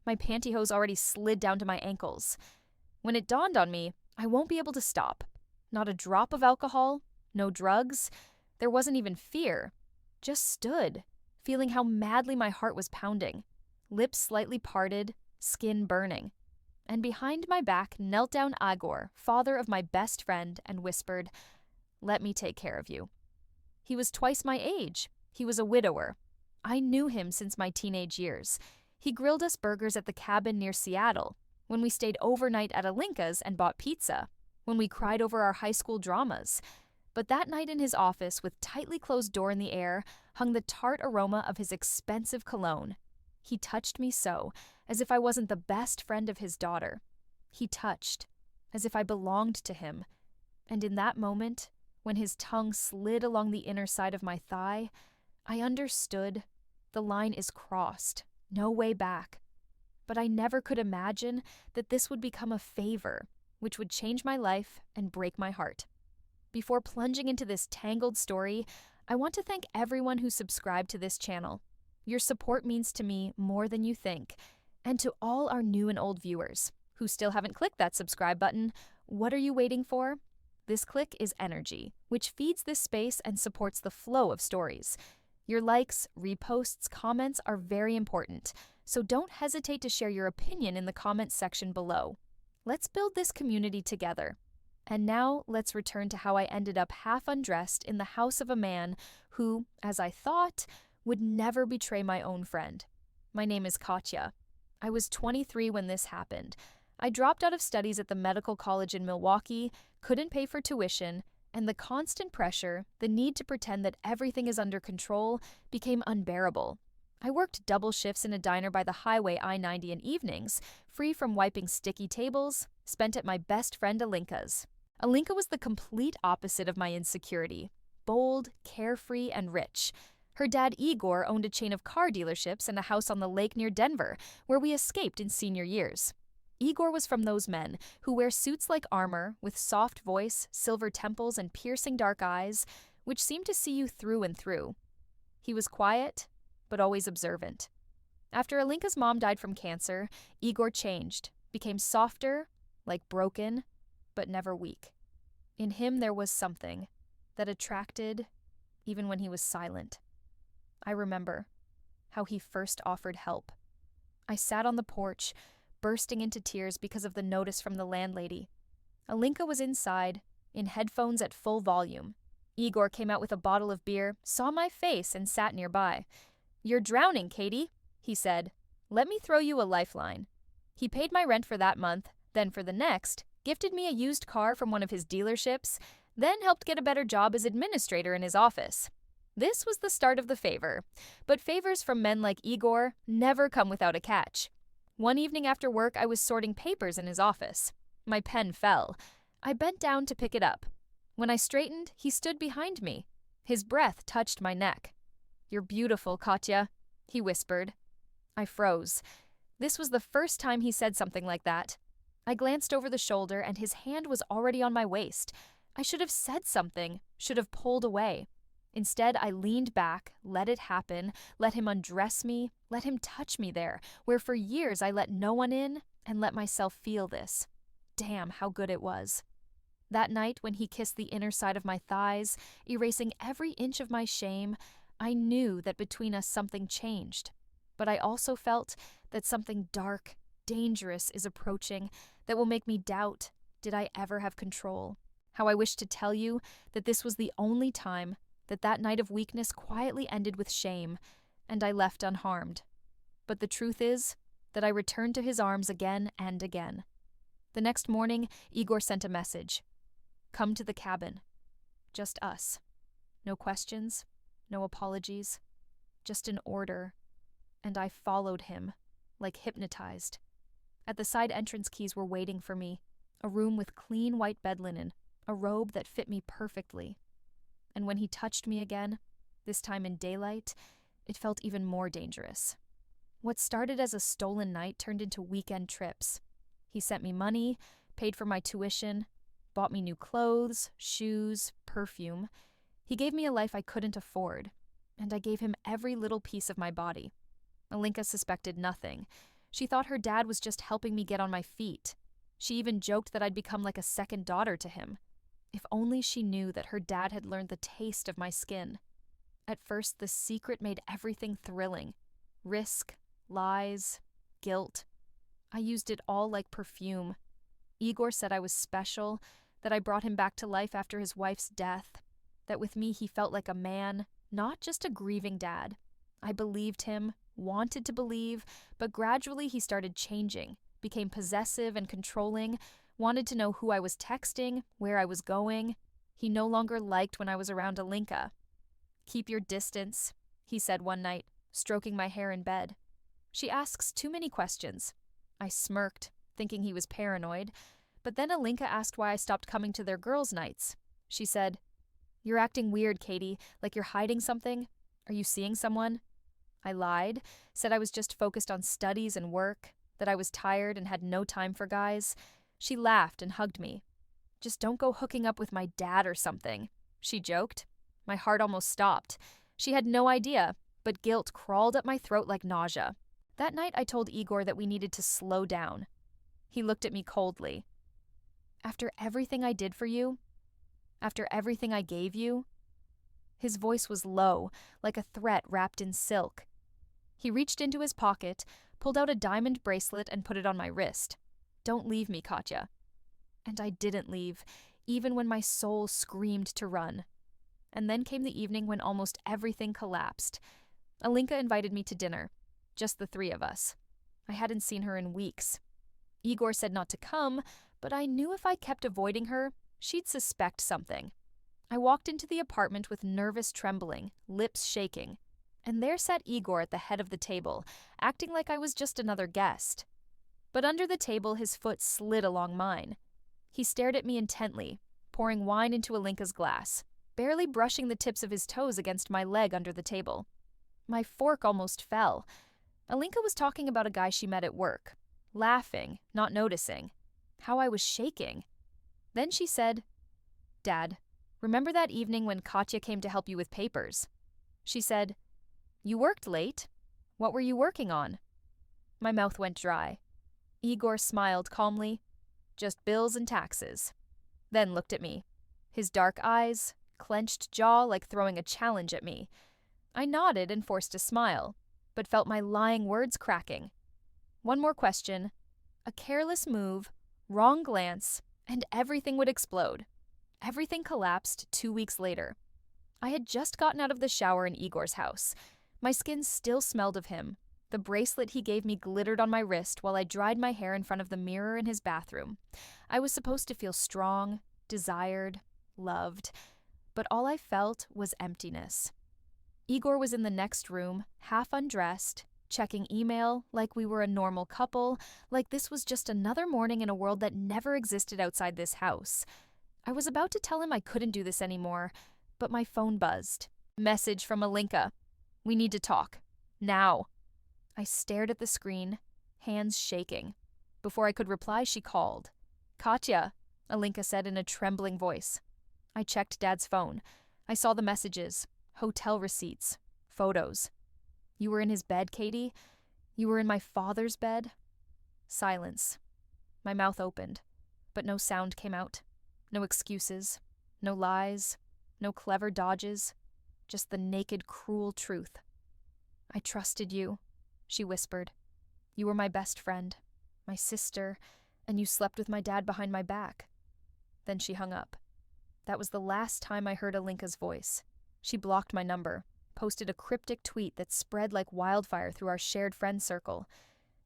My pantyhose already slid down to my ankles. When it dawned on me, I won't be able to stop. Not a drop of alcohol, no drugs. There wasn't even fear. Just stood, feeling how madly my heart was pounding. Lips slightly parted, skin burning. And behind my back knelt down Igor, father of my best friend, and whispered, "Let me take care of you." He was twice my age. He was a widower. I knew him since my teenage years. He grilled us burgers at the cabin near Seattle, when we stayed overnight at Alinka's and bought pizza, when we cried over our high school dramas. But that night in his office, with tightly closed door in the air, hung the tart aroma of his expensive cologne. He touched me so, as if I wasn't the best friend of his daughter. He touched, as if I belonged to him. And in that moment, when his tongue slid along the inner side of my thigh, I understood the line is crossed, no way back. But I never could imagine that this would become a favor, which would change my life and break my heart. Before plunging into this tangled story, I want to thank everyone who subscribed to this channel. Your support means to me more than you think. And to all our new and old viewers who still haven't clicked that subscribe button, what are you waiting for? This click is energy, which feeds this space and supports the flow of stories. Your likes, reposts, comments are very important, so don't hesitate to share your opinion in the comments section below. Let's build this community together. And now, let's return to how I ended up half undressed in the house of a man who, as I thought, would never betray my own friend. My name is Katya. I was 23 when this happened. I dropped out of studies at the medical college in Milwaukee, couldn't pay for tuition, and the constant pressure, the need to pretend that everything is under control, became unbearable. I worked double shifts in a diner by the highway I-90 in evenings, free from wiping sticky tables, spent at my best friend Alinka's. Alinka was the complete opposite of my insecurity. Bold, carefree, and rich. Her dad Igor owned a chain of car dealerships and a house on the lake near Denver, where we escaped in senior years. Igor was from those men who wear suits like armor, with soft voice, silver temples, and piercing dark eyes, which seem to see you through and through. He was quiet, but always observant. After Alinka's mom died from cancer, Igor changed, became softer, like broken, but never weak. In him there was something that attracted, even when he was silent. I remember how he first offered help. I sat on the porch, bursting into tears because of the notice from the landlady. Alinka was inside, in headphones at full volume. Igor came out with a bottle of beer, saw my face, and sat nearby. "You're drowning, Katie," he said. "Let me throw you a lifeline." He paid my rent for that month, then for the next, gifted me a used car from one of his dealerships, then helped get a better job as administrator in his office. This was the start of the favor, but favors from men like Igor never come without a catch. One evening after work, I was sorting papers in his office. My pen fell. I bent down to pick it up. When I straightened, he stood behind me. His breath touched my neck. "You're beautiful, Katya," he whispered. I froze. This was the first time he said something like that. I glanced over the shoulder, and his hand was already on my waist. I should have said something, should have pulled away. Instead, I leaned back, let it happen, let him undress me, let him touch me there, where for years I let no one in and let myself feel this. Damn, how good it was. That night, when he kissed the inner side of my thighs, erasing every inch of my shame, I knew that between us something changed. But I also felt that something dark, dangerous is approaching that will make me doubt, did I ever have control? How I wish to tell you that this was the only time that night of weakness quietly ended with shame, and I left unharmed. But the truth is that I returned to his arms again and again. The next morning, Igor sent a message. "Come to the cabin. Just us. No questions, no apologies, just an order." And I followed him, like hypnotized. At the side entrance keys were waiting for me, a room with clean white bed linen, a robe that fit me perfectly. And when he touched me again, this time in daylight, it felt even more dangerous. What started as a stolen night turned into weekend trips. He sent me money, paid for my tuition, bought me new clothes, shoes, perfume. He gave me a life I couldn't afford, and I gave him every little piece of my body. Alinka suspected nothing. She thought her dad was just helping me get on my feet. She even joked that I'd become like a second daughter to him. If only she knew that her dad had learned the taste of my skin. At first, the secret made everything thrilling. Risk, lies, guilt. I used it all like perfume. Igor said I was special, that I brought him back to life after his wife's death, that with me he felt like a man, not just a grieving dad. I believed him, wanted to believe, but gradually he started changing, became possessive and controlling, wanted to know who I was texting, where I was going. He no longer liked when I was around Alinka. "Keep your distance," he said one night, stroking my hair in bed. "She asks too many questions." I smirked, thinking he was paranoid, but then Alinka asked why I stopped coming to their girls' nights. She said, "You're acting weird, Katie, like you're hiding something. Are you seeing someone?" I lied, said I was just focused on studies and work, that I was tired and had no time for guys. She laughed and hugged me. "Just don't go hooking up with my dad or something," she joked. My heart almost stopped. She had no idea, but guilt crawled up my throat like nausea. That night I told Igor that we needed to slow down. He looked at me coldly. "After everything I did for you? After everything I gave you?" His voice was low, like a threat wrapped in silk. He reached into his pocket, pulled out a diamond bracelet and put it on my wrist. "Don't leave me, Katya." And I didn't leave, even when my soul screamed to run. And then came the evening when almost everything collapsed. Alinka invited me to dinner, just the three of us. I hadn't seen her in weeks. Igor said not to come, but I knew if I kept avoiding her, she'd suspect something. I walked into the apartment with nervous trembling, lips shaking, and there sat Igor at the head of the table, acting like I was just another guest. But under the table, his foot slid along mine. He stared at me intently, pouring wine into Alinka's glass, barely brushing the tips of his toes against my leg under the table. My fork almost fell. Alinka was talking about a guy she met at work, laughing, not noticing. How I was shaking. Then she said, "Dad, remember that evening when Katya came to help you with papers?" She said, "You worked late. What were you working on?" My mouth went dry. Igor smiled calmly. "Just bills and taxes." Then looked at me. His dark eyes, clenched jaw like throwing a challenge at me. I nodded and forced a smile, but felt my lying words cracking. One more question. A careless move, wrong glance, and everything would explode. Everything collapsed 2 weeks later. I had just gotten out of the shower in Igor's house. My skin still smelled of him. The bracelet he gave me glittered on my wrist while I dried my hair in front of the mirror in his bathroom. I was supposed to feel strong, desired, loved, but all I felt was emptiness. Igor was in the next room, half undressed, checking email like we were a normal couple, like this was just another morning in a world that never existed outside this house. I was about to tell him I couldn't do this anymore, but my phone buzzed. Message from Alinka. "We need to talk. Now." I stared at the screen, hands shaking. Before I could reply, she called. "Katya," Alinka said in a trembling voice. I checked Dad's phone. I saw the messages, hotel receipts, photos. "You were in his bed, Katie? You were in my father's bed?" Silence. My mouth opened, but no sound came out. No excuses, no lies, no clever dodges, just the naked, cruel truth. "I trusted you," she whispered. "You were my best friend, my sister, and you slept with my dad behind my back." Then she hung up. That was the last time I heard Alinka's voice. She blocked my number, posted a cryptic tweet that spread like wildfire through our shared friend circle.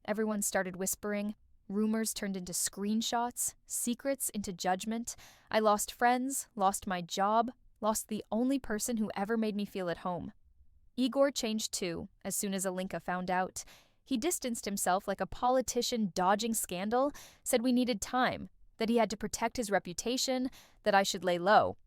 Everyone started whispering. Rumors turned into screenshots, secrets into judgment. I lost friends, lost my job, lost the only person who ever made me feel at home. Igor changed too, as soon as Alinka found out. He distanced himself like a politician dodging scandal, said we needed time, that he had to protect his reputation, that I should lay low.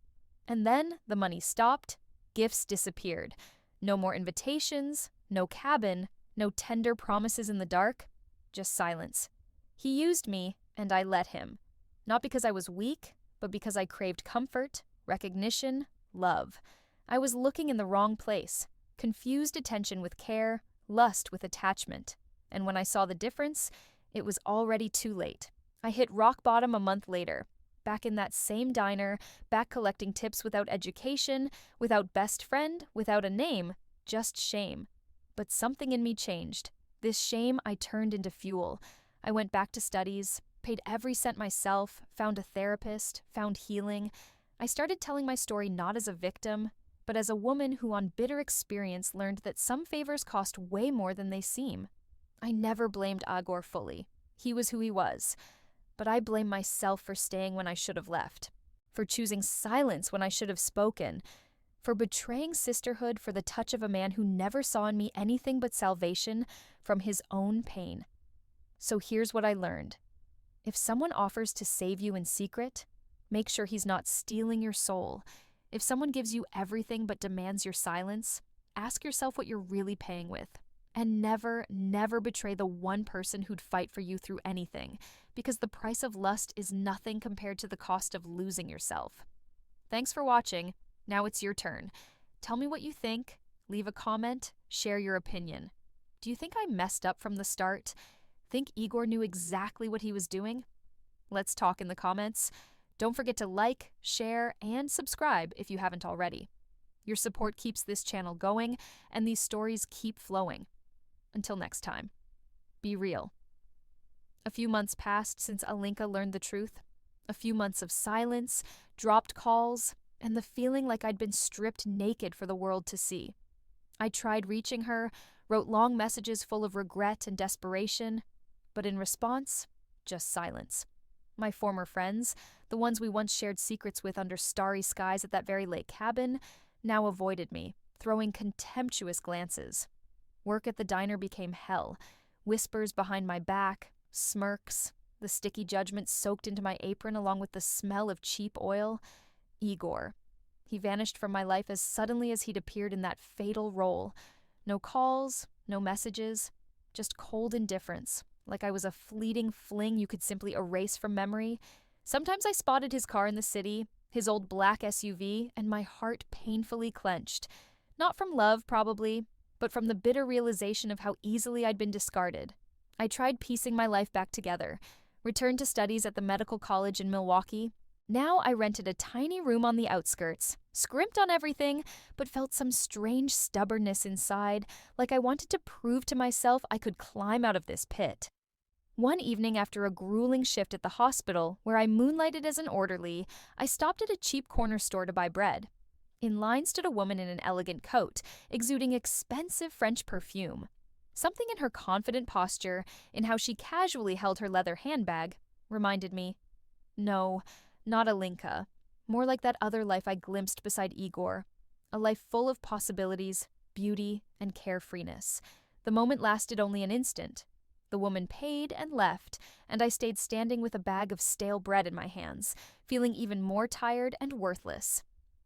And then the money stopped, gifts disappeared. No more invitations, no cabin, no tender promises in the dark, just silence. He used me, and I let him. Not because I was weak, but because I craved comfort, recognition, love. I was looking in the wrong place. Confused attention with care, lust with attachment. And when I saw the difference, it was already too late. I hit rock bottom a month later, back in that same diner, back collecting tips without education, without best friend, without a name, just shame. But something in me changed. This shame I turned into fuel. I went back to studies, paid every cent myself, found a therapist, found healing. I started telling my story not as a victim, but as a woman who on bitter experience learned that some favors cost way more than they seem. I never blamed Igor fully. He was who he was. But I blame myself for staying when I should have left, for choosing silence when I should have spoken, for betraying sisterhood for the touch of a man who never saw in me anything but salvation from his own pain. So here's what I learned. If someone offers to save you in secret, make sure he's not stealing your soul. If someone gives you everything but demands your silence, ask yourself what you're really paying with. And never, never betray the one person who'd fight for you through anything, because the price of lust is nothing compared to the cost of losing yourself. Thanks for watching. Now it's your turn. Tell me what you think, leave a comment, share your opinion. Do you think I messed up from the start? Think Igor knew exactly what he was doing? Let's talk in the comments. Don't forget to like, share, and subscribe if you haven't already. Your support keeps this channel going, and these stories keep flowing. Until next time, be real. A few months passed since Alinka learned the truth. A few months of silence, dropped calls, and the feeling like I'd been stripped naked for the world to see. I tried reaching her, wrote long messages full of regret and desperation, but in response, just silence. My former friends, the ones we once shared secrets with under starry skies at that very lake cabin, now avoided me, throwing contemptuous glances. Work at the diner became hell. Whispers behind my back, smirks, the sticky judgment soaked into my apron along with the smell of cheap oil. Igor. He vanished from my life as suddenly as he'd appeared in that fatal role. No calls, no messages, just cold indifference, like I was a fleeting fling you could simply erase from memory. Sometimes I spotted his car in the city, his old black SUV, and my heart painfully clenched. Not from love, probably, but from the bitter realization of how easily I'd been discarded. I tried piecing my life back together, returned to studies at the medical college in Milwaukee. Now I rented a tiny room on the outskirts, scrimped on everything, but felt some strange stubbornness inside, like I wanted to prove to myself I could climb out of this pit. One evening after a grueling shift at the hospital, where I moonlighted as an orderly, I stopped at a cheap corner store to buy bread. In line stood a woman in an elegant coat, exuding expensive French perfume. Something in her confident posture, in how she casually held her leather handbag, reminded me, no, not Alinka. More like that other life I glimpsed beside Igor. A life full of possibilities, beauty, and carefreeness. The moment lasted only an instant. The woman paid and left, and I stayed standing with a bag of stale bread in my hands, feeling even more tired and worthless.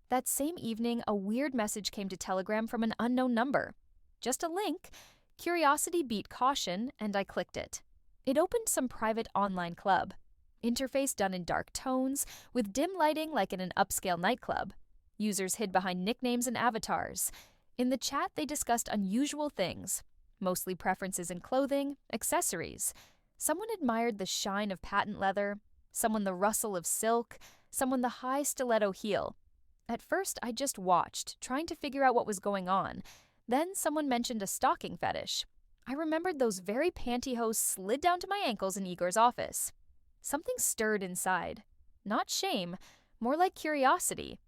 That same evening, a weird message came to Telegram from an unknown number. Just a link. Curiosity beat caution, and I clicked it. It opened some private online club. Interface done in dark tones, with dim lighting like in an upscale nightclub. Users hid behind nicknames and avatars. In the chat, they discussed unusual things, mostly preferences in clothing, accessories. Someone admired the shine of patent leather, someone the rustle of silk, someone the high stiletto heel. At first, I just watched, trying to figure out what was going on. Then someone mentioned a stocking fetish. I remembered those very pantyhose slid down to my ankles in Igor's office. Something stirred inside. Not shame, more like curiosity.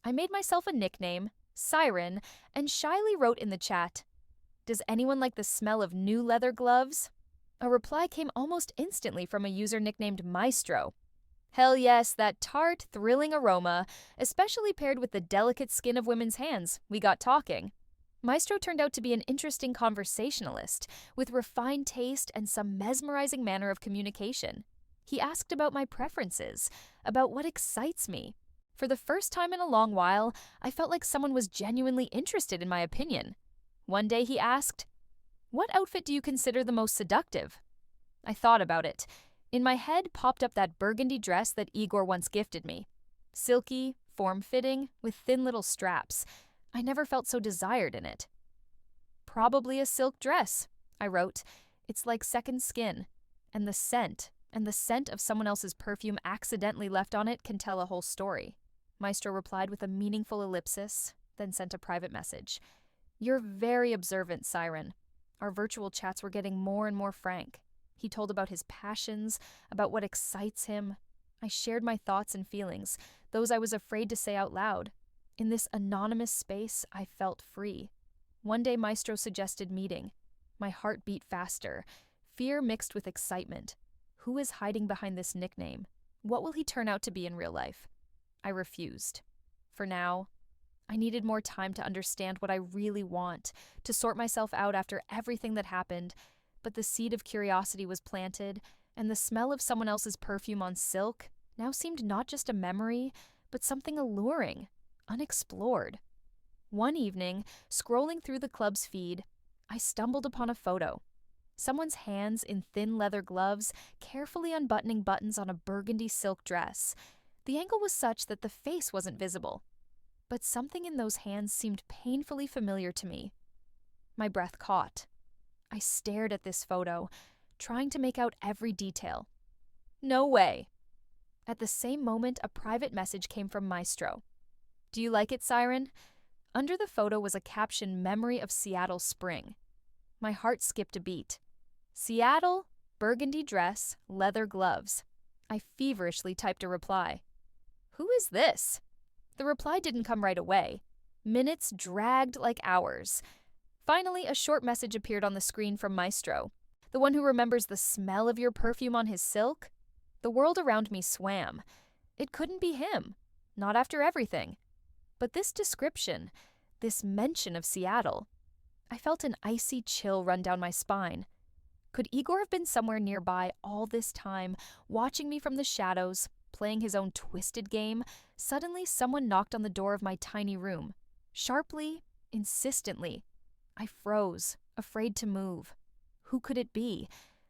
I made myself a nickname, Siren, and shyly wrote in the chat, "Does anyone like the smell of new leather gloves?" A reply came almost instantly from a user nicknamed Maestro. Hell yes, that tart, thrilling aroma, especially paired with the delicate skin of women's hands. We got talking. Maestro turned out to be an interesting conversationalist, with refined taste and some mesmerizing manner of communication. He asked about my preferences, about what excites me. For the first time in a long while, I felt like someone was genuinely interested in my opinion. One day he asked, "What outfit do you consider the most seductive?" I thought about it. In my head popped up that burgundy dress that Igor once gifted me. Silky, form-fitting, with thin little straps. I never felt so desired in it. "Probably a silk dress," I wrote. It's like second skin. And the scent of someone else's perfume accidentally left on it can tell a whole story. Maestro replied with a meaningful ellipsis, then sent a private message. You're very observant, Siren. Our virtual chats were getting more and more frank. He told about his passions, about what excites him. I shared my thoughts and feelings, those I was afraid to say out loud. In this anonymous space, I felt free. One day Maestro suggested meeting. My heart beat faster, fear mixed with excitement. Who is hiding behind this nickname? What will he turn out to be in real life? I refused. For now, I needed more time to understand what I really want, to sort myself out after everything that happened, but the seed of curiosity was planted, and the smell of someone else's perfume on silk now seemed not just a memory, but something alluring, unexplored. One evening, scrolling through the club's feed, I stumbled upon a photo. Someone's hands in thin leather gloves, carefully unbuttoning buttons on a burgundy silk dress. The angle was such that the face wasn't visible, but something in those hands seemed painfully familiar to me. My breath caught. I stared at this photo, trying to make out every detail. No way! At the same moment, a private message came from Maestro. Do you like it, Siren? Under the photo was a caption, Memory of Seattle Spring. My heart skipped a beat. Seattle, burgundy dress, leather gloves. I feverishly typed a reply. Who is this? The reply didn't come right away. Minutes dragged like hours. Finally, a short message appeared on the screen from Maestro. The one who remembers the smell of your perfume on his silk? The world around me swam. It couldn't be him. Not after everything. But this description, this mention of Seattle, I felt an icy chill run down my spine. Could Igor have been somewhere nearby all this time, watching me from the shadows, playing his own twisted game? Suddenly, someone knocked on the door of my tiny room. Sharply, insistently. I froze, afraid to move. Who could it be?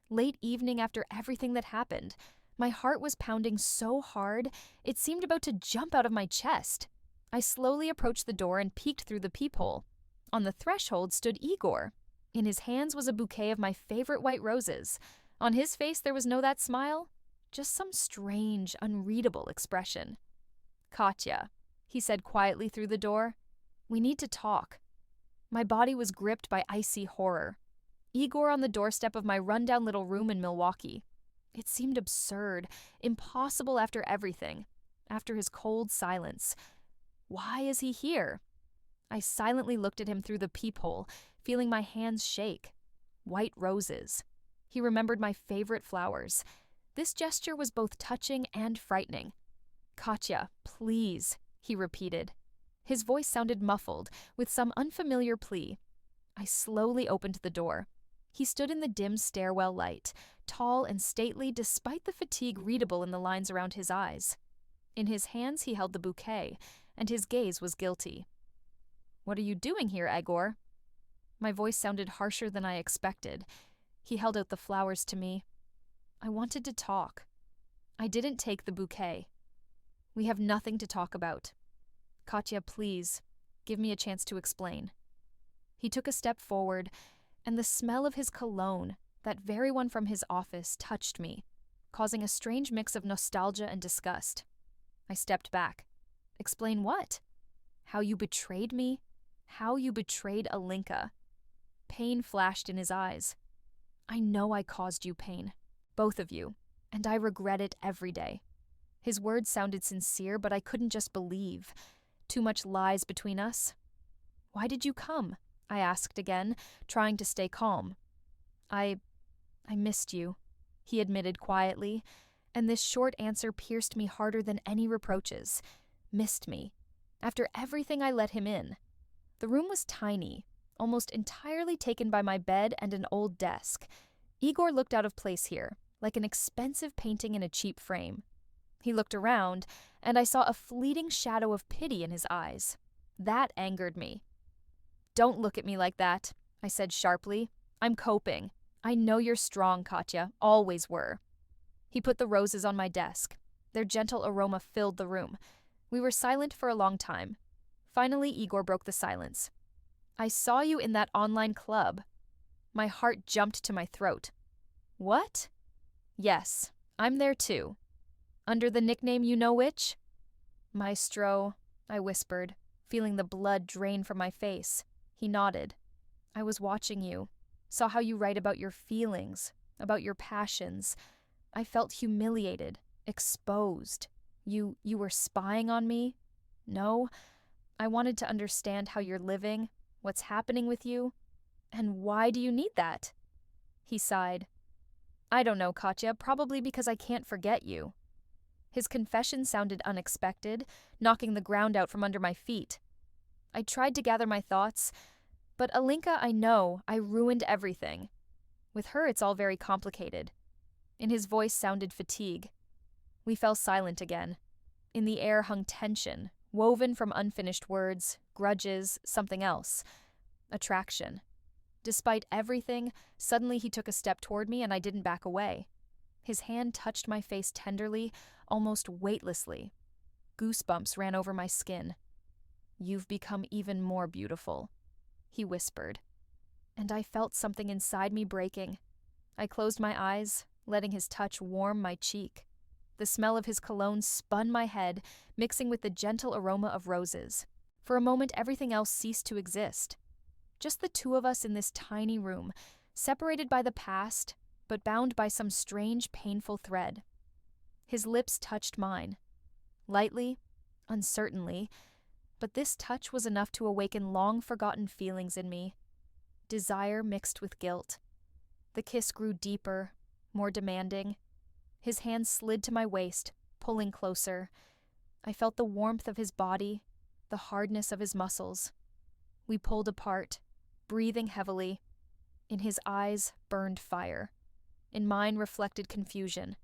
Late evening after everything that happened. My heart was pounding so hard, it seemed about to jump out of my chest. I slowly approached the door and peeked through the peephole. On the threshold stood Igor. In his hands was a bouquet of my favorite white roses. On his face there was no that smile, just some strange, unreadable expression. Katya, he said quietly through the door. We need to talk. My body was gripped by icy horror. Igor on the doorstep of my rundown little room in Milwaukee. It seemed absurd, impossible after everything, after his cold silence. Why is he here? I silently looked at him through the peephole, feeling my hands shake. White roses. He remembered my favorite flowers. This gesture was both touching and frightening. Katya, please, he repeated. His voice sounded muffled, with some unfamiliar plea. I slowly opened the door. He stood in the dim stairwell light, tall and stately despite the fatigue readable in the lines around his eyes. In his hands he held the bouquet, and his gaze was guilty. What are you doing here, Igor? My voice sounded harsher than I expected. He held out the flowers to me. I wanted to talk. I didn't take the bouquet. We have nothing to talk about. Katya, please, give me a chance to explain. He took a step forward, and the smell of his cologne, that very one from his office, touched me, causing a strange mix of nostalgia and disgust. I stepped back. Explain what? How you betrayed me? How you betrayed Alinka? Pain flashed in his eyes. I know I caused you pain, both of you, and I regret it every day. His words sounded sincere, but I couldn't just believe. Too much lies between us. Why did you come? I asked again, trying to stay calm. I missed you, he admitted quietly, and this short answer pierced me harder than any reproaches. Missed me. After everything I let him in. The room was tiny, almost entirely taken by my bed and an old desk. Igor looked out of place here, like an expensive painting in a cheap frame. He looked around, and I saw a fleeting shadow of pity in his eyes. That angered me. Don't look at me like that, I said sharply. I'm coping. I know you're strong, Katya, always were. He put the roses on my desk. Their gentle aroma filled the room. We were silent for a long time. Finally, Igor broke the silence. I saw you in that online club. My heart jumped to my throat. What? Yes, I'm there too. Under the nickname you know which? Maestro, I whispered, feeling the blood drain from my face. He nodded. I was watching you, saw how you write about your feelings, about your passions. I felt humiliated, exposed. You were spying on me? No. I wanted to understand how you're living, what's happening with you, and why do you need that? He sighed. I don't know, Katya, probably because I can't forget you. His confession sounded unexpected, knocking the ground out from under my feet. I tried to gather my thoughts, but Alinka, I know, I ruined everything. With her, it's all very complicated. In his voice sounded fatigue. We fell silent again. In the air hung tension, woven from unfinished words, grudges, something else. Attraction. Despite everything, suddenly he took a step toward me and I didn't back away. His hand touched my face tenderly, almost weightlessly. Goosebumps ran over my skin. You've become even more beautiful, he whispered. And I felt something inside me breaking. I closed my eyes, letting his touch warm my cheek. The smell of his cologne spun my head, mixing with the gentle aroma of roses. For a moment, everything else ceased to exist. Just the two of us in this tiny room, separated by the past, but bound by some strange, painful thread. His lips touched mine. Lightly, uncertainly, but this touch was enough to awaken long-forgotten feelings in me. Desire mixed with guilt. The kiss grew deeper, more demanding. His hand slid to my waist, pulling closer. I felt the warmth of his body, the hardness of his muscles. We pulled apart, breathing heavily. In his eyes burned fire. In mine reflected confusion.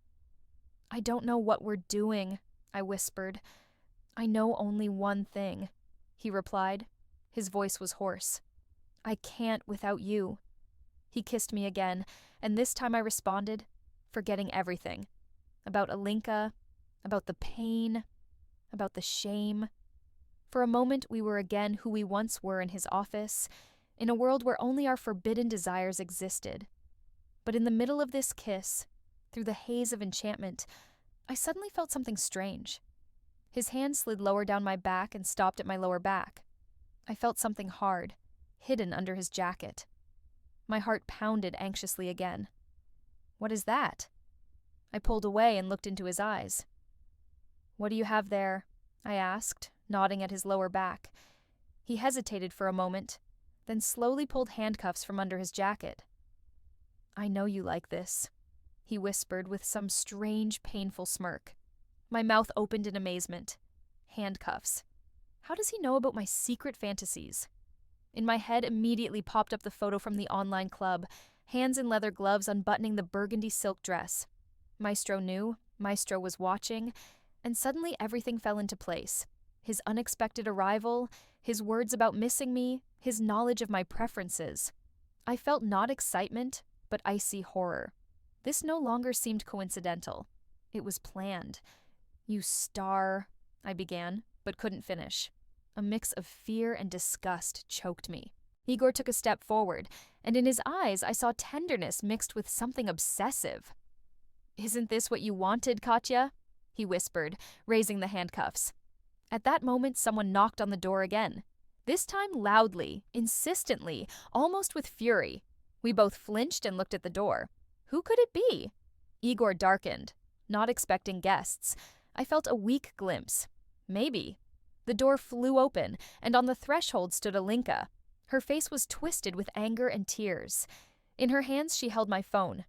I don't know what we're doing, I whispered. I know only one thing, he replied. His voice was hoarse. I can't without you. He kissed me again, and this time I responded, forgetting everything. About Alinka, about the pain, about the shame. For a moment we were again who we once were in his office, in a world where only our forbidden desires existed. But in the middle of this kiss, through the haze of enchantment, I suddenly felt something strange. His hand slid lower down my back and stopped at my lower back. I felt something hard, hidden under his jacket. My heart pounded anxiously again. What is that? I pulled away and looked into his eyes. What do you have there? I asked, nodding at his lower back. He hesitated for a moment, then slowly pulled handcuffs from under his jacket. I know you like this, he whispered with some strange, painful smirk. My mouth opened in amazement. Handcuffs. How does he know about my secret fantasies? In my head immediately popped up the photo from the online club, hands in leather gloves unbuttoning the burgundy silk dress. Maestro knew, Maestro was watching, and suddenly everything fell into place. His unexpected arrival, his words about missing me, his knowledge of my preferences. I felt not excitement, but icy horror. This no longer seemed coincidental. It was planned. You star, I began, but couldn't finish. A mix of fear and disgust choked me. Igor took a step forward, and in his eyes I saw tenderness mixed with something obsessive. Isn't this what you wanted, Katya? He whispered, raising the handcuffs. At that moment, someone knocked on the door again. This time loudly, insistently, almost with fury. We both flinched and looked at the door. Who could it be? Igor darkened, not expecting guests. I felt a weak glimpse. Maybe. The door flew open, and on the threshold stood Alinka. Her face was twisted with anger and tears. In her hands she held my phone.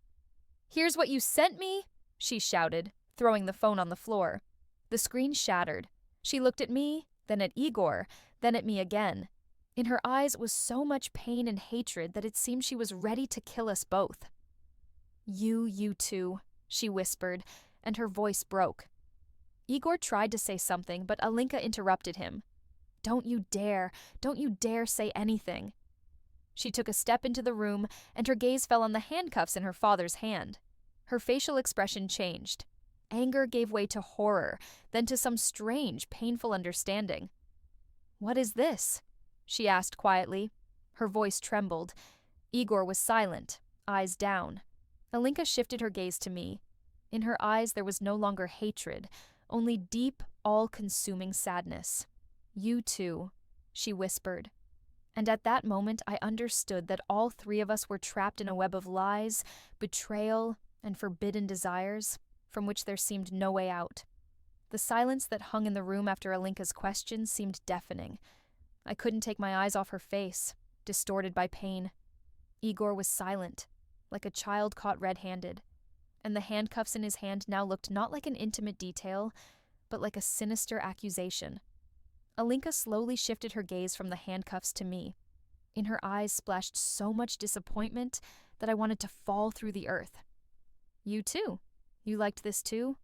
"Here's what you sent me," she shouted, throwing the phone on the floor. The screen shattered. She looked at me, then at Igor, then at me again. In her eyes was so much pain and hatred that it seemed she was ready to kill us both. You two," she whispered, and her voice broke. Igor tried to say something, but Alinka interrupted him. Don't you dare say anything." She took a step into the room, and her gaze fell on the handcuffs in her father's hand. Her facial expression changed. Anger gave way to horror, then to some strange, painful understanding. "What is this?" she asked quietly. Her voice trembled. Igor was silent, eyes down. Alinka shifted her gaze to me. In her eyes there was no longer hatred, only deep, all-consuming sadness. "You too," she whispered. And at that moment I understood that all three of us were trapped in a web of lies, betrayal, and forbidden desires, from which there seemed no way out. The silence that hung in the room after Alinka's question seemed deafening. I couldn't take my eyes off her face, distorted by pain. Igor was silent, like a child caught red-handed, and the handcuffs in his hand now looked not like an intimate detail, but like a sinister accusation. Alinka slowly shifted her gaze from the handcuffs to me. In her eyes splashed so much disappointment that I wanted to fall through the earth. "You too? You liked this too?"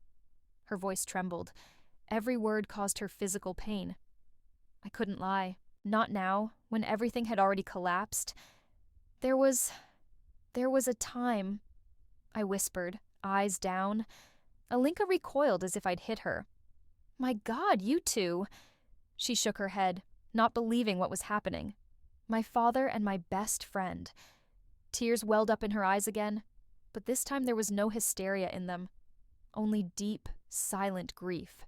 Her voice trembled. Every word caused her physical pain. I couldn't lie. Not now, when everything had already collapsed. There was a time," I whispered, eyes down. Alinka recoiled as if I'd hit her. "My God, you two!" She shook her head, not believing what was happening. My father and my best friend. Tears welled up in her eyes again, but this time there was no hysteria in them, only deep, silent grief.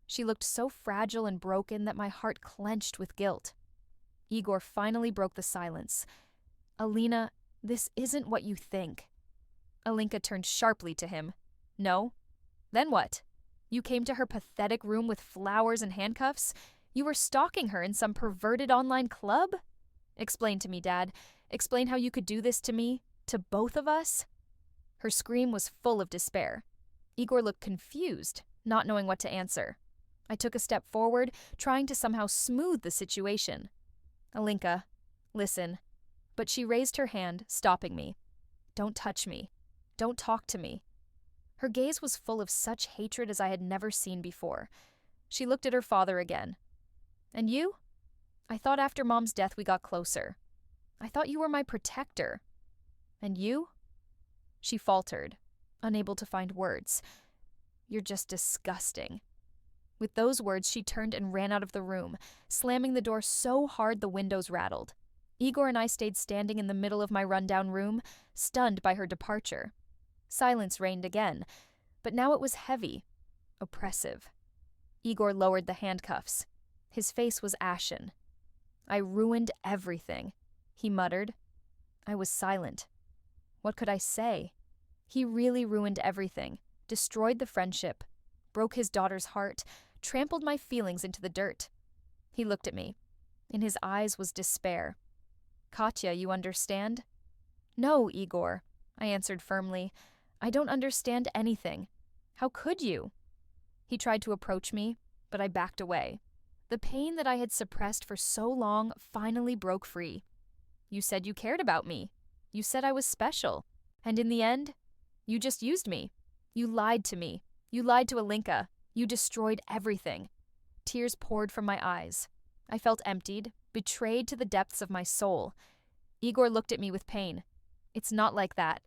She looked so fragile and broken that my heart clenched with guilt. Igor finally broke the silence. "Alina, this isn't what you think." Alinka turned sharply to him. "No? Then what? You came to her pathetic room with flowers and handcuffs? You were stalking her in some perverted online club? Explain to me, Dad. Explain how you could do this to me, to both of us." Her scream was full of despair. Igor looked confused, not knowing what to answer. I took a step forward, trying to somehow smooth the situation. "Alinka, listen." But she raised her hand, stopping me. "Don't touch me. Don't talk to me." Her gaze was full of such hatred as I had never seen before. She looked at her father again. "And you? I thought after Mom's death we got closer. I thought you were my protector. And you?" She faltered, unable to find words. "You're just disgusting." With those words, she turned and ran out of the room, slamming the door so hard the windows rattled. Igor and I stayed standing in the middle of my rundown room, stunned by her departure. Silence reigned again, but now it was heavy, oppressive. Igor lowered the handcuffs. His face was ashen. "I ruined everything," he muttered. I was silent. What could I say? He really ruined everything, destroyed the friendship, broke his daughter's heart, trampled my feelings into the dirt. He looked at me. In his eyes was despair. "Katya, you understand?" "No, Igor," I answered firmly. "I don't understand anything. How could you?" He tried to approach me, but I backed away. The pain that I had suppressed for so long finally broke free. "You said you cared about me. You said I was special. And in the end, you just used me. You lied to me. You lied to Alinka. You destroyed everything." Tears poured from my eyes. I felt emptied, betrayed to the depths of my soul. Igor looked at me with pain. "It's not like that."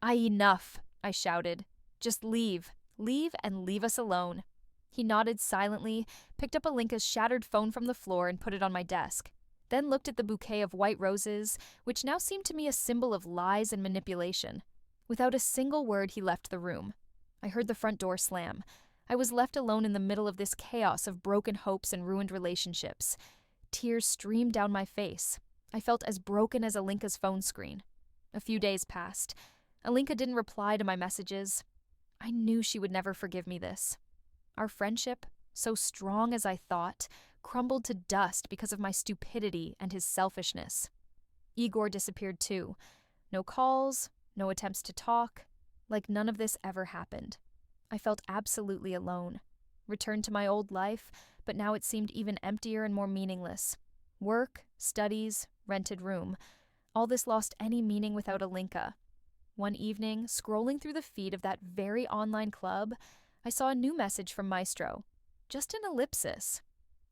Enough," I shouted. "Just leave. Leave and leave us alone." He nodded silently, picked up Alinka's shattered phone from the floor and put it on my desk, then looked at the bouquet of white roses, which now seemed to me a symbol of lies and manipulation. Without a single word, he left the room. I heard the front door slam. I was left alone in the middle of this chaos of broken hopes and ruined relationships. Tears streamed down my face. I felt as broken as Alinka's phone screen. A few days passed. Alinka didn't reply to my messages. I knew she would never forgive me this. Our friendship, so strong as I thought, crumbled to dust because of my stupidity and his selfishness. Igor disappeared too. No calls, no attempts to talk, like none of this ever happened. I felt absolutely alone. Returned to my old life, but now it seemed even emptier and more meaningless. Work, studies, rented room. All this lost any meaning without Alinka. One evening, scrolling through the feed of that very online club, I saw a new message from Maestro. Just an ellipsis.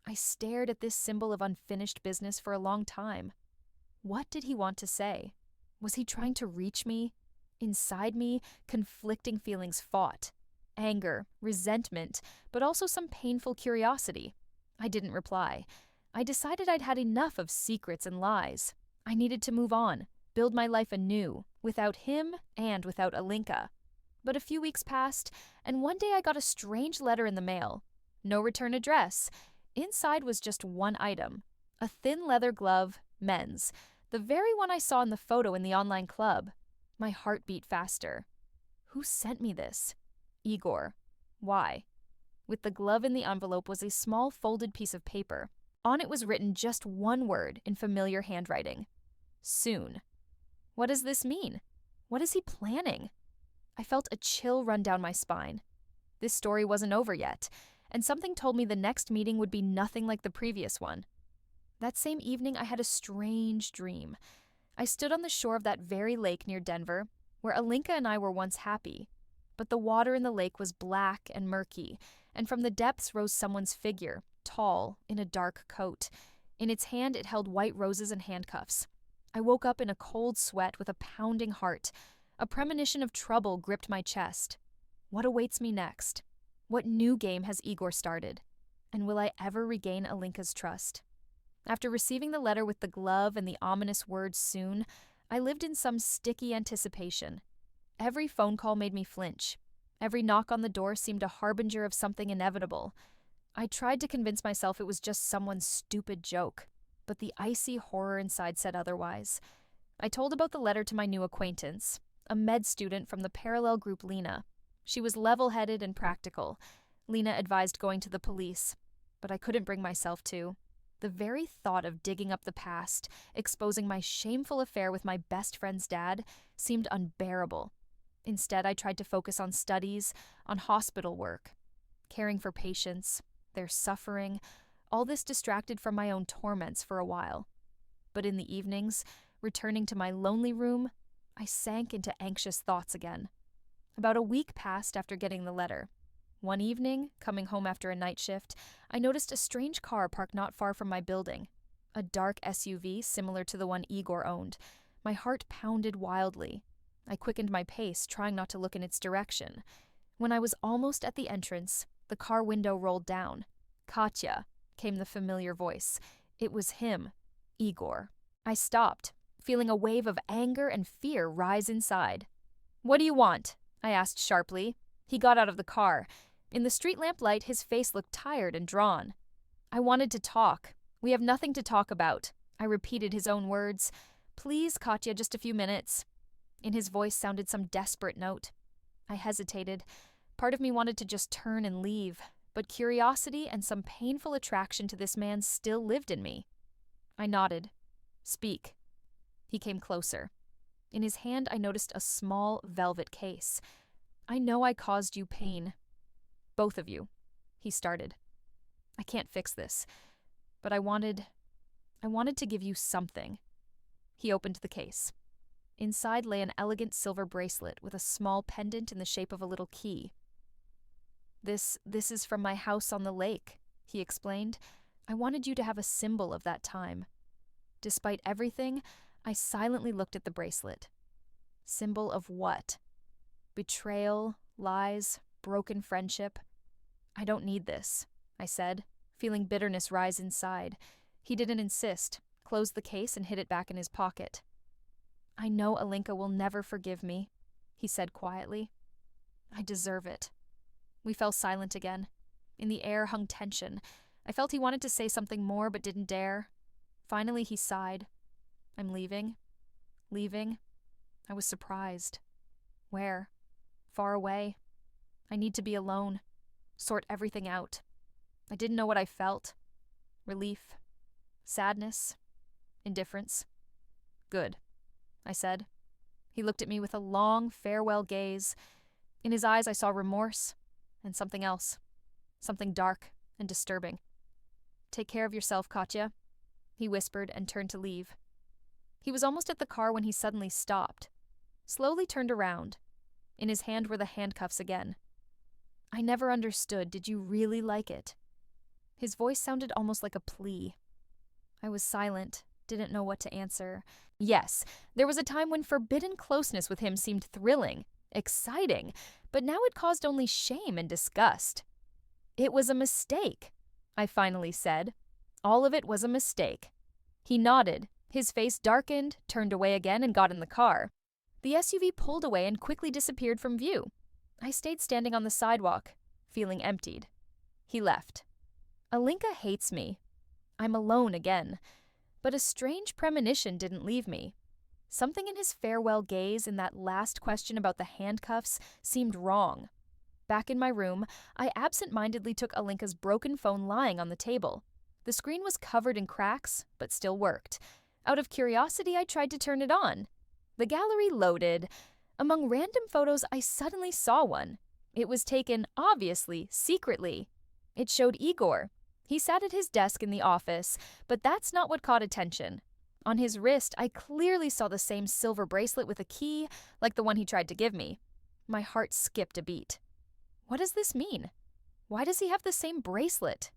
I stared at this symbol of unfinished business for a long time. What did he want to say? Was he trying to reach me? Inside me, conflicting feelings fought. Anger, resentment, but also some painful curiosity. I didn't reply. I decided I'd had enough of secrets and lies. I needed to move on. build my life anew, without him and without Alinka. But a few weeks passed, and one day I got a strange letter in the mail. No return address. Inside was just one item. A thin leather glove, men's. The very one I saw in the photo in the online club. My heart beat faster. Who sent me this? Igor. Why? With the glove in the envelope was a small folded piece of paper. On it was written just one word in familiar handwriting. Soon. What does this mean? What is he planning? I felt a chill run down my spine. This story wasn't over yet, and something told me the next meeting would be nothing like the previous one. That same evening, I had a strange dream. I stood on the shore of that very lake near Denver, where Alinka and I were once happy. But the water in the lake was black and murky, and from the depths rose someone's figure, tall, in a dark coat. In its hand, it held white roses and handcuffs. I woke up in a cold sweat with a pounding heart. A premonition of trouble gripped my chest. What awaits me next? What new game has Igor started? And will I ever regain Alinka's trust? After receiving the letter with the glove and the ominous words soon, I lived in some sticky anticipation. Every phone call made me flinch. Every knock on the door seemed a harbinger of something inevitable. I tried to convince myself it was just someone's stupid joke, but the icy horror inside said otherwise. I told about the letter to my new acquaintance, a med student from the parallel group Lena. She was level-headed and practical. Lena advised going to the police, but I couldn't bring myself to. The very thought of digging up the past, exposing my shameful affair with my best friend's dad, seemed unbearable. Instead, I tried to focus on studies, on hospital work, caring for patients, their suffering. All this distracted from my own torments for a while. But in the evenings, returning to my lonely room, I sank into anxious thoughts again. About a week passed after getting the letter. One evening, coming home after a night shift, I noticed a strange car parked not far from my building. A dark SUV similar to the one Igor owned. My heart pounded wildly. I quickened my pace, trying not to look in its direction. When I was almost at the entrance, the car window rolled down. "Katya," came the familiar voice. It was him, Igor. I stopped, feeling a wave of anger and fear rise inside. "What do you want?" I asked sharply. He got out of the car. In the street lamp light, his face looked tired and drawn. "I wanted to talk. We have nothing to talk about." I repeated his own words. "Please, Katya, just a few minutes." In his voice sounded some desperate note. I hesitated. Part of me wanted to just turn and leave, but curiosity and some painful attraction to this man still lived in me. I nodded. "Speak." He came closer. In his hand, I noticed a small velvet case. "I know I caused you pain. Both of you," he started. "I can't fix this, but I wanted to give you something." He opened the case. Inside lay an elegant silver bracelet with a small pendant in the shape of a little key. This is from my house on the lake," he explained. "I wanted you to have a symbol of that time." Despite everything, I silently looked at the bracelet. Symbol of what? Betrayal, lies, broken friendship. "I don't need this," I said, feeling bitterness rise inside. He didn't insist, closed the case and hid it back in his pocket. "I know Alinka will never forgive me," he said quietly. "I deserve it." We fell silent again. In the air hung tension. I felt he wanted to say something more but didn't dare. Finally he sighed. "I'm leaving." Leaving? I was surprised. Where? Far away. I need to be alone. Sort everything out. I didn't know what I felt. Relief. Sadness. Indifference. "Good," I said. He looked at me with a long, farewell gaze. In his eyes I saw remorse and something else. Something dark and disturbing. "Take care of yourself, Katya," he whispered and turned to leave. He was almost at the car when he suddenly stopped. Slowly turned around. In his hand were the handcuffs again. "I never understood. Did you really like it?" His voice sounded almost like a plea. I was silent, didn't know what to answer. Yes, there was a time when forbidden closeness with him seemed thrilling, exciting, but now it caused only shame and disgust. "It was a mistake," I finally said. "All of it was a mistake." He nodded, His face darkened, turned away again, and got in the car. The SUV pulled away and quickly disappeared from view. I stayed standing on the sidewalk, feeling emptied. He left. Alinka hates me. I'm alone again. But a strange premonition didn't leave me. Something in his farewell gaze in that last question about the handcuffs seemed wrong. Back in my room, I absent-mindedly took Alinka's broken phone lying on the table. The screen was covered in cracks, but still worked. Out of curiosity, I tried to turn it on. The gallery loaded. Among random photos, I suddenly saw one. It was taken, obviously, secretly. It showed Igor. He sat at his desk in the office, but that's not what caught attention. On his wrist, I clearly saw the same silver bracelet with a key, like the one he tried to give me. My heart skipped a beat. What does this mean? Why does he have the same bracelet?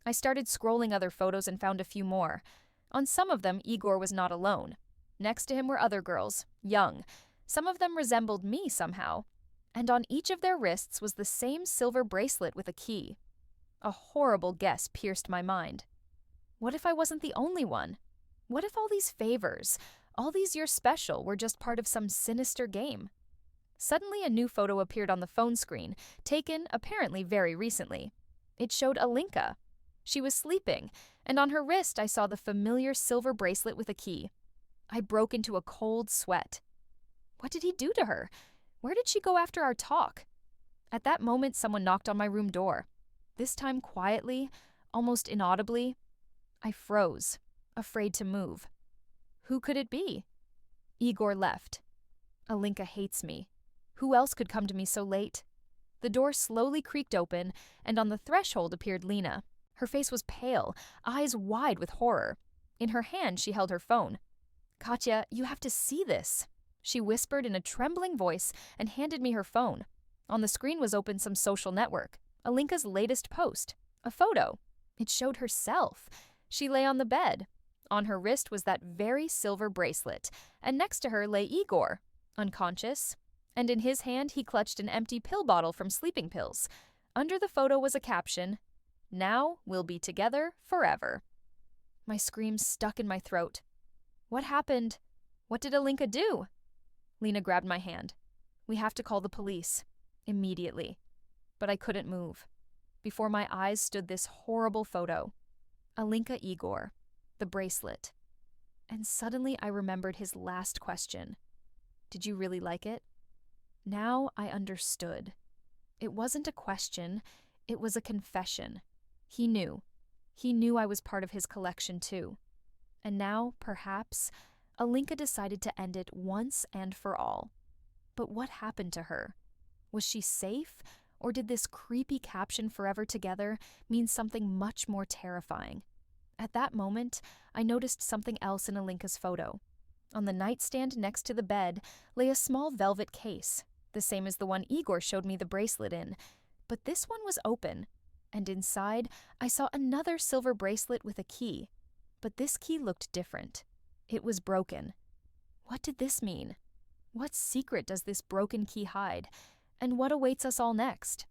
I started scrolling other photos and found a few more. On some of them, Igor was not alone. Next to him were other girls, young. Some of them resembled me somehow. And on each of their wrists was the same silver bracelet with a key. A horrible guess pierced my mind. What if I wasn't the only one? What if all these favors, all these years special, were just part of some sinister game? Suddenly a new photo appeared on the phone screen, taken apparently very recently. It showed Alinka. She was sleeping, and on her wrist I saw the familiar silver bracelet with a key. I broke into a cold sweat. What did he do to her? Where did she go after our talk? At that moment, someone knocked on my room door. This time quietly, almost inaudibly. I froze, afraid to move. Who could it be? Igor left. Alinka hates me. Who else could come to me so late? The door slowly creaked open, and on the threshold appeared Lena. Her face was pale, eyes wide with horror. In her hand, she held her phone. "Katya, you have to see this," she whispered in a trembling voice and handed me her phone. On the screen was open some social network, Alinka's latest post, a photo. It showed herself. She lay on the bed. On her wrist was that very silver bracelet, and next to her lay Igor, unconscious, and in his hand he clutched an empty pill bottle from sleeping pills. Under the photo was a caption, "Now we'll be together forever." My scream stuck in my throat. What happened? What did Alinka do? Lena grabbed my hand. "We have to call the police. Immediately." But I couldn't move. Before my eyes stood this horrible photo. Alinka Igor. The bracelet. And suddenly I remembered his last question. "Did you really like it?" Now I understood. It wasn't a question. It was a confession. He knew. He knew I was part of his collection too. And now, perhaps, Alinka decided to end it once and for all. But what happened to her? Was she safe, or did this creepy caption "forever together" mean something much more terrifying? At that moment, I noticed something else in Alinka's photo. On the nightstand next to the bed lay a small velvet case, the same as the one Igor showed me the bracelet in. But this one was open, and inside I saw another silver bracelet with a key. But this key looked different. It was broken. What did this mean? What secret does this broken key hide? And what awaits us all next?